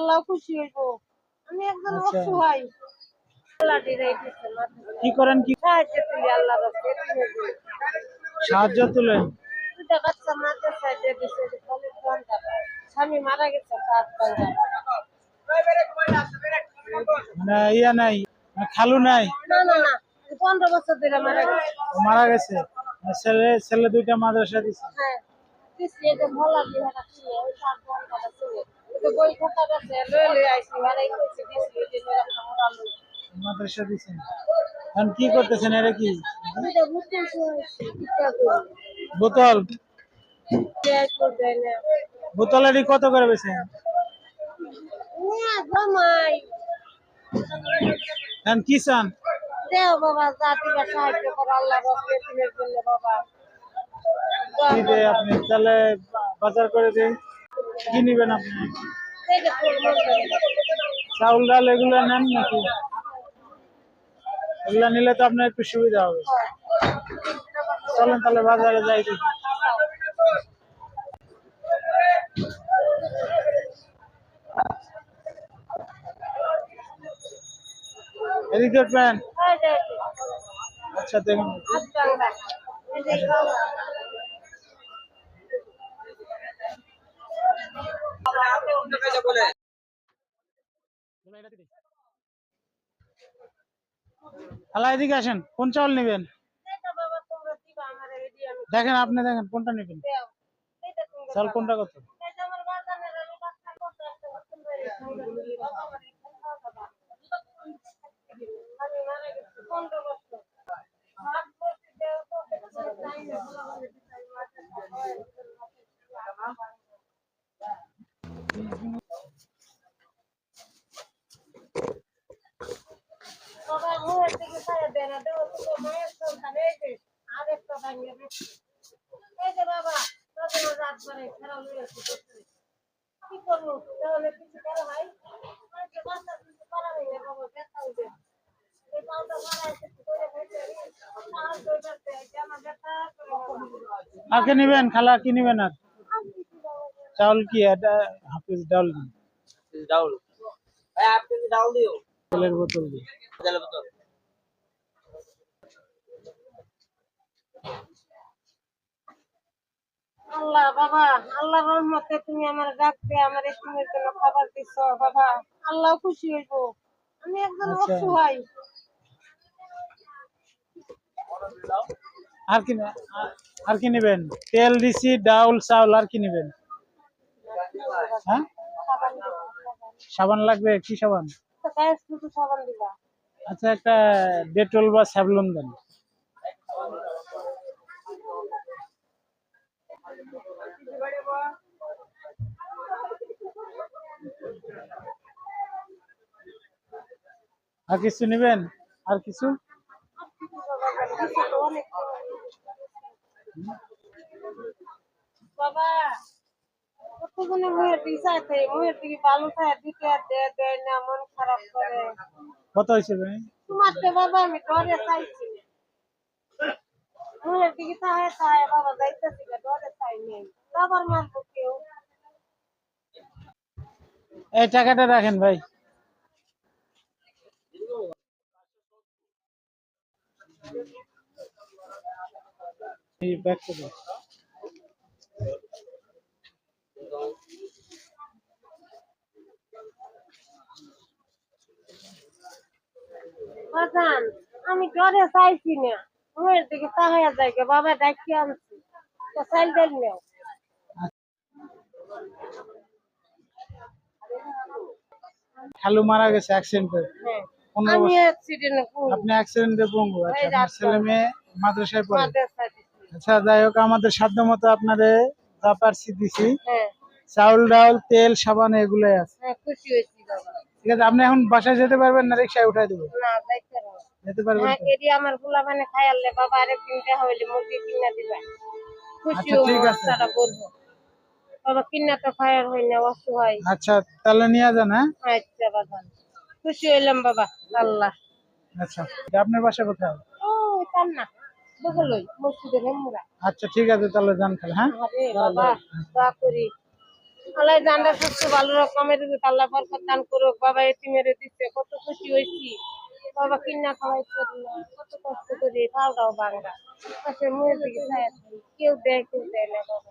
আল্লাহ খুশি হইব। আমি একজন আচ্ছা অসহায়। আল্লাহ দিরাই দিছে মাথা। কি করেন কি সাহায্য তুলি আল্লাহর রাস্তায় তুলে দিই। সাহায্য তুলেন? দুটা বাচ্চা মাদ্রাসায় দিয়ে দিছে যে কলেজ বন্ধ। স্বামী মারা গেছে তার সঙ্গে। মানে ইয়া নাই, মানে খালু নাই? না না না 15 বছর ধরে মারা গেছে। মারা গেছে। ছেলে ছেলে দুইটা মাদ্রাসা দিছে। হ্যাঁ দিছি এই যে ভোলা বিহারা ছিল ওই তার বন্ধটা ছিল ওই যে বই খাতা আছে লয়ে আইছি হারাই কইছি দিছি এই যে মেরা খামরা আলু মাদ্রাসা দিছেন। এখন কি করতেছেন? এটা কি এটা বুঝতে হইছে কিটা করি বোতল? দেয় তো দেয় না বোতল এটি কত করে বেছেন? না জমাই এখন কি চান? দেও বাবা জাতিকে সাহায্য করো আল্লাহর রাস্তায় তিনের জন্য বাবা কি দে আপনি তাহলে বাজার করে দেন। কি নিবেন আপনি? এই যে প্রমাণ করে চাউল ডাল এগুলো নেন নাকি? এগুলো নিলে তো আপনার একটু সুবিধা হবে। চলেন তাহলে বাজারে যাই দেখি। এদিক দেখবেন? এই যে আচ্ছা দেখুন। আচ্ছা এই যে খালা এদিকে আসেন, কোন চাউল নেবেন? এটা বাবা তোমরা দিবা আমারে রেডি আমি দেখেন, আপনি দেখেন কোনটা নেবেন। দেও এটা তোমরা চাউল কোনটা কত? এই যে আমার বাজানের আমি বাচ্চা করতে একটা সুন্দর বাবা আমার আমি মারা গেছি 15 বছর ভাত করতে দেও তো চাই না বাবা মুয়ের দিকে ছায়া দেয় না দেও তো মায়ের সন্তান এই যে আরেকটা ভাঙিয়ে দিচ্ছি এই যে বাবা তোদের রাত করে ফেরা লয়ে আসছে কি করবো তাহলে কিছু করা হয় বাচ্চা কিছু করা হয় না বাবা ব্যথা হইবে এই পাউটা মারা এসে করে খাইতে সাহায্য করতে আমার ব্যথা করে আর কি নেবেন খালা? কি নেবেন আর? চাউল কি এটা? হাফ কেজি ডাউল দিন। ডাউল ভাই হাফ কেজি ডাউল দিও তেলের বোতল দিন। তেলের বোতল আল্লাহ বাবা আল্লাহর রহমতে তুমি আমার ডাকতে আমার স্কুলের জন্য খাবার দিছো বাবা আল্লাহ খুশি হইব আমি একজন আচ্ছা অসহায় আর কি আর কি নেবেন? তেল দিছি, ডাউল, চাউল, আর কি নেবেন? হ্যাঁ সাবান লাগবে? কি সাবান? গায়ে শুধু সাবান দিবা আচ্ছা একটা ডেটল বা স্যাভলন দেন। আর কিছু নেবেন? আর কিছু? বাবা কতগুলো মুয়ের দিকে চাইতে মুয়ের দিকে ভালো থাকে দিতে আর দেয় না মন খারাপ করে কত হয়েছে ভাই? তোমার তো বাবা আমি ডরে চাইছি মুয়ের দিকে চায় বাবা যাইতেছি ডরে চাই নেই বাবার মারবো কেউ এই টাকাটা রাখেন ভাই। এই ব্যাগটা দেন। বাজান আমি ডরে চাইছি না মুয়ের দিকে তাকাইয়া যায় বাবা ডাকি আনছি তো চাইল দেন নেও খালু মারা গেছে অ্যাক্সিডেন্টে। হ্যাঁ 15 আমি বছর। অ্যাক্সিডেন্টে আপনি অ্যাক্সিডেন্টে পঙ্গু। আচ্ছা এই আপনার ছেলে রাস্তা মেয়ে মাদ্রাসায় পড়ে? মাদ্রাসায় দিছি আচ্ছা যাই হোক, আমাদের সাধ্য মতো আপনাদের যা পারছি দিছি। হ্যাঁ চাউল ডাউল তেল সাবান এগুলোই আছে। হ্যাঁ খুশি হয়েছি বাবা ঠিক আছে, আপনি এখন বাসায় যেতে পারবেন না? রিক্সায় উঠাই দেবো? না যাইতে হবে যেতে পারবেন হ্যাঁ তো? এটি আমার পোলা মানে খাইলে বাবা আরেকদিন দেখা হইলে মুরগি কিনা দিবা খুশি আচ্ছা ঠিক আছে। তারা বলবো বাবা কিনা তো খায়ার হয় না অসহায় আচ্ছা তাহলে নিয়ে যান। হ্যাঁ আচ্ছা বাবা খুশি হইলাম বাবা আল্লাহ আচ্ছা, আপনার বাসা কোথায়? ও তার না বগলই মসজিদের হেমুরা আচ্ছা ঠিক আছে তাহলে যান খালা। হ্যাঁ আরে বাবা দোয়া করি আল্লাহ জানটা সুস্থ ভালো রকমের দিতে আল্লাহ বরকত দান করুক। বাবা এতিমেরে দিচ্ছে কত খুশি হয়েছি। বাবা কিনা খাওয়াইছে না, কত কষ্ট করে খাওয়াও বাংলা পাশে মুয়ের দিকে ছায়া কেউ দেয় না বাবা।